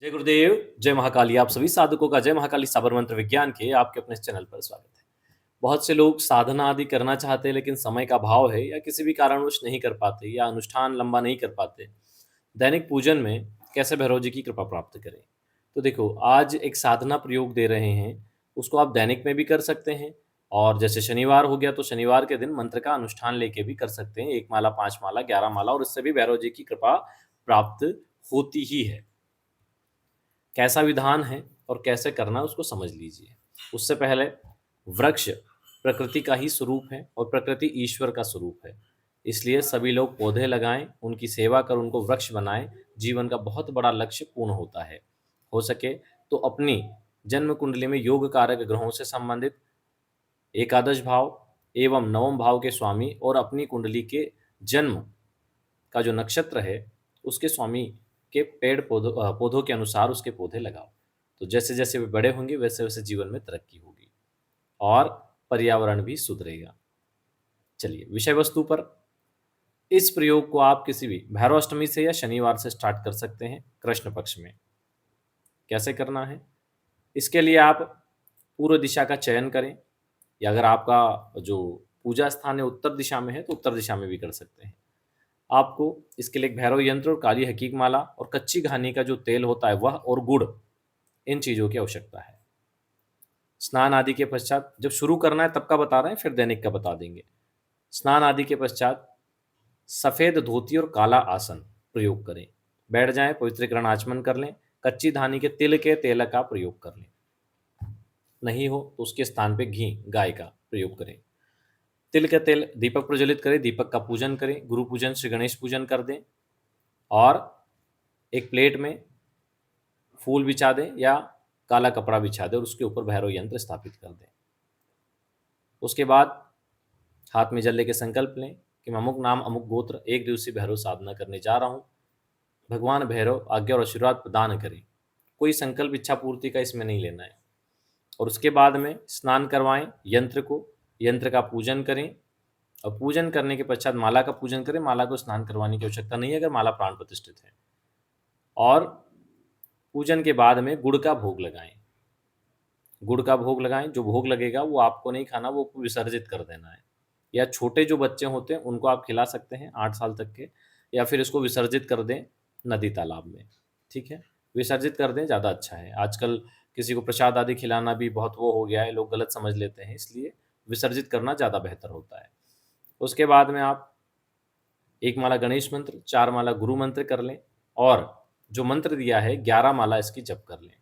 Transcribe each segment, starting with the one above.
जय गुरुदेव, जय महाकाली। आप सभी साधकों का जय महाकाली साबर मंत्र विज्ञान के आपके अपने इस चैनल पर स्वागत है। बहुत से लोग साधना आदि करना चाहते हैं, लेकिन समय का अभाव है या किसी भी कारणवश नहीं कर पाते या अनुष्ठान लंबा नहीं कर पाते। दैनिक पूजन में कैसे भैरव जी की कृपा प्राप्त करें? तो देखो, आज एक साधना प्रयोग दे रहे हैं, उसको आप दैनिक में भी कर सकते हैं। और जैसे शनिवार हो गया तो शनिवार के दिन मंत्र का अनुष्ठान लेके भी कर सकते हैं, 1 माला, 5 माला, 11 माला, और इससे भी भैरव जी की कृपा प्राप्त होती ही है। कैसा विधान है और कैसे करना है उसको समझ लीजिए। उससे पहले, वृक्ष प्रकृति का ही स्वरूप है और प्रकृति ईश्वर का स्वरूप है। इसलिए सभी लोग पौधे लगाएं, उनकी सेवा कर उनको वृक्ष बनाएं। जीवन का बहुत बड़ा लक्ष्य पूर्ण होता है। हो सके तो अपनी जन्म कुंडली में योग कारक ग्रहों से संबंधित एकादश भाव एवं नवम भाव के स्वामी और अपनी कुंडली के जन्म का जो नक्षत्र है उसके स्वामी के पौधों के अनुसार उसके पौधे लगाओ। तो जैसे जैसे वे बड़े होंगे वैसे वैसे जीवन में तरक्की होगी और पर्यावरण भी सुधरेगा। चलिए विषय वस्तु पर। इस प्रयोग को आप किसी भी भैरव अष्टमी से या शनिवार से स्टार्ट कर सकते हैं, कृष्ण पक्ष में। कैसे करना है? इसके लिए आप पूर्व दिशा का चयन करें, या अगर आपका जो पूजा स्थान है उत्तर दिशा में है तो उत्तर दिशा में भी कर सकते हैं। आपको इसके लिए एक भैरव यंत्र और काली हकीक माला और कच्ची घानी का जो तेल होता है वह और गुड़, इन चीज़ों की आवश्यकता है। स्नान आदि के पश्चात, जब शुरू करना है तब का बता रहे हैं, फिर दैनिक का बता देंगे। स्नान आदि के पश्चात सफ़ेद धोती और काला आसन प्रयोग करें। बैठ जाएं, पवित्रीकरण आचमन कर लें। कच्ची धानी के तिल के तेल का प्रयोग कर लें। नहीं हो तो उसके स्थान पे घी गाय का प्रयोग करें। तिल का तेल दीपक प्रज्वलित करें, दीपक का पूजन करें, गुरु पूजन श्री गणेश पूजन कर दें और एक प्लेट में फूल बिछा दें या काला कपड़ा बिछा दें और उसके ऊपर भैरव यंत्र स्थापित कर दें। उसके बाद हाथ में जल लेके संकल्प लें कि मैं अमुक नाम अमुक गोत्र एक दिवसीय भैरव साधना करने जा रहा हूँ। भगवान भैरव आज्ञा और आशीर्वाद प्रदान करें। कोई संकल्प इच्छा पूर्ति का इसमें नहीं लेना है। और उसके बाद में स्नान करवाएं यंत्र का पूजन करें और पूजन करने के पश्चात माला का पूजन करें। माला को स्नान करवाने की आवश्यकता नहीं है अगर माला प्राण प्रतिष्ठित है। और पूजन के बाद में गुड़ का भोग लगाएं। गुड़ का भोग लगाएं, जो भोग लगेगा वो आपको नहीं खाना, वो विसर्जित कर देना है। या छोटे जो बच्चे होते हैं उनको आप खिला सकते हैं 8 साल तक के, या फिर इसको विसर्जित कर दें नदी तालाब में। ठीक है, विसर्जित कर दें, ज़्यादा अच्छा है। आजकल किसी को प्रसाद आदि खिलाना भी बहुत वो हो गया है, लोग गलत समझ लेते हैं, इसलिए विसर्जित करना ज़्यादा बेहतर होता है। उसके बाद में आप 1 माला गणेश मंत्र, 4 माला गुरु मंत्र कर लें और जो मंत्र दिया है 11 माला इसकी जप कर लें।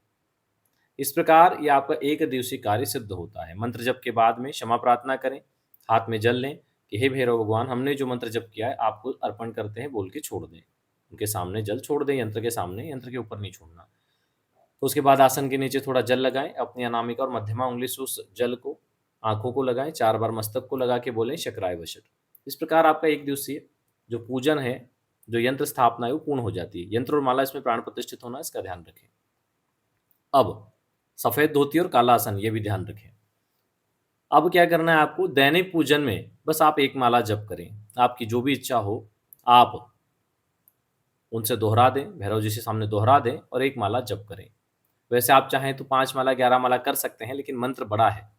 इस प्रकार ये आपका एक दिवसीय कार्य सिद्ध होता है। मंत्र जप के बाद में क्षमा प्रार्थना करें, हाथ में जल लें कि हे भैरव भगवान, हमने जो मंत्र जप किया है आपको अर्पण करते हैं बोल के छोड़ दें। उनके सामने जल छोड़ दें, यंत्र के सामने, यंत्र के ऊपर नहीं छोड़ना। तो उसके बाद आसन के नीचे थोड़ा जल लगाएं, अपनी अनामिका और मध्यमा उंगली से उस जल को आंखों को लगाएं, 4 बार मस्तक को लगा के बोलें शक्राय वशट। इस प्रकार आपका एक दिवसीय जो पूजन है, जो यंत्र स्थापना है वो पूर्ण हो जाती है। यंत्र और माला इसमें प्राण प्रतिष्ठित होना, इसका ध्यान रखें। अब सफ़ेद धोती और काला आसन, ये भी ध्यान रखें। अब क्या करना है आपको? दैनिक पूजन में बस आप 1 माला जप करें। आपकी जो भी इच्छा हो आप उनसे दोहरा दें, भैरव जी के सामने दोहरा दें और 1 माला जप करें। वैसे आप चाहें तो 5 माला 11 माला कर सकते हैं, लेकिन मंत्र बड़ा है।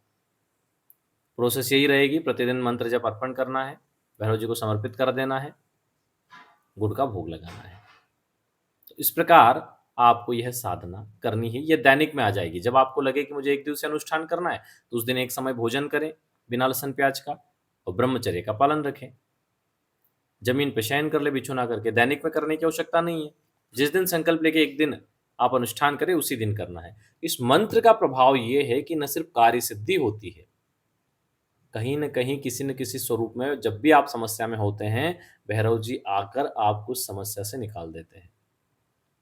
प्रोसेस यही रहेगी, प्रतिदिन मंत्र जप अर्पण करना है, भैरव जी को समर्पित कर देना है, गुड़ का भोग लगाना है। तो इस प्रकार आपको यह साधना करनी है। यह दैनिक में आ जाएगी। जब आपको लगे कि मुझे एक दिवसीय अनुष्ठान करना है तो उस दिन एक समय भोजन करें बिना लहसुन प्याज का और ब्रह्मचर्य का पालन रखें। जमीन पे शयन कर ले बिछौना करके, दैनिक में करने की आवश्यकता नहीं है। जिस दिन संकल्प लेके एक दिन आप अनुष्ठान करें उसी दिन करना है। इस मंत्र का प्रभाव ये है कि न सिर्फ कार्य सिद्धि होती है, कहीं न कहीं किसी न किसी स्वरूप में जब भी आप समस्या में होते हैं, भैरव जी आकर आपको उस समस्या से निकाल देते हैं।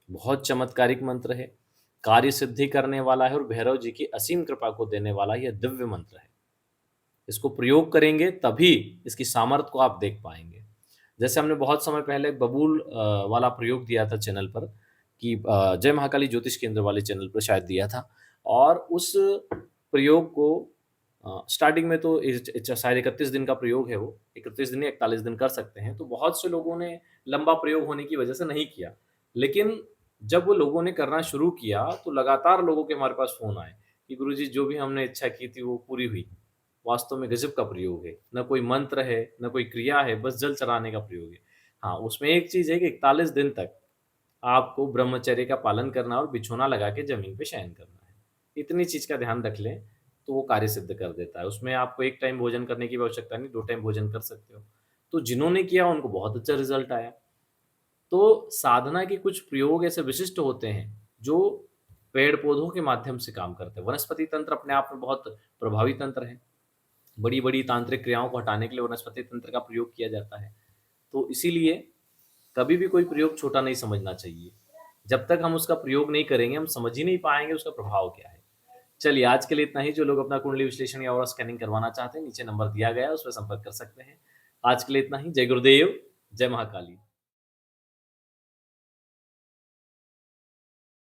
बहुत चमत्कारिक मंत्र है, कार्य सिद्धि करने वाला है और भैरव जी की असीम कृपा को देने वाला यह दिव्य मंत्र है। इसको प्रयोग करेंगे तभी इसकी सामर्थ्य को आप देख पाएंगे। जैसे हमने बहुत समय पहले बबूल वाला प्रयोग दिया था चैनल पर, कि जय महाकाली ज्योतिष केंद्र वाले चैनल पर शायद दिया था, और उस प्रयोग को स्टार्टिंग में तो शायद 31 दिन का प्रयोग है, वो 31 दिन या 41 दिन कर सकते हैं। तो बहुत से लोगों ने लंबा प्रयोग होने की वजह से नहीं किया, लेकिन जब वो लोगों ने करना शुरू किया, तो लगातार लोगों के हमारे पास फ़ोन आए कि गुरुजी जो भी हमने इच्छा की थी वो पूरी हुई। वास्तव में गज़ब का प्रयोग है। ना कोई मंत्र है, ना कोई क्रिया है, बस जल चढ़ाने का प्रयोग है। हाँ, उसमें एक चीज़ है कि 41 दिन तक आपको ब्रह्मचर्य का पालन करना और बिछौना लगा के ज़मीन पे शयन करना है। इतनी चीज़ का ध्यान रख लें, तो वो कार्य सिद्ध कर देता है। उसमें आपको 1 टाइम भोजन करने की भी आवश्यकता नहीं, 2 टाइम भोजन कर सकते हो। तो जिन्होंने किया उनको बहुत अच्छा रिज़ल्ट आया। तो साधना के कुछ प्रयोग ऐसे विशिष्ट होते हैं, जो पेड़-पौधों के माध्यम से काम करते हैं। वनस्पति तंत्र अपने आप में बहुत प्रभावी तंत्र है। बड़ी-बड़ी तांत्रिक क्रियाओं को हटाने के लिए वनस्पति तंत्र का प्रयोग किया जाता है। तो इसीलिए कभी भी कोई प्रयोग छोटा नहीं समझना चाहिए। जब तक हम उसका प्रयोग नहीं करेंगे, हम समझ ही नहीं पाएँगे उसका प्रभाव क्या है। चलिए आज के लिए इतना ही। जो लोग अपना कुंडली विश्लेषण या ऑरा स्कैनिंग करवाना चाहते हैं, नीचे नंबर दिया गया है, उस पे संपर्क कर सकते हैं। आज के लिए इतना ही। जय गुरुदेव, जय महाकाली।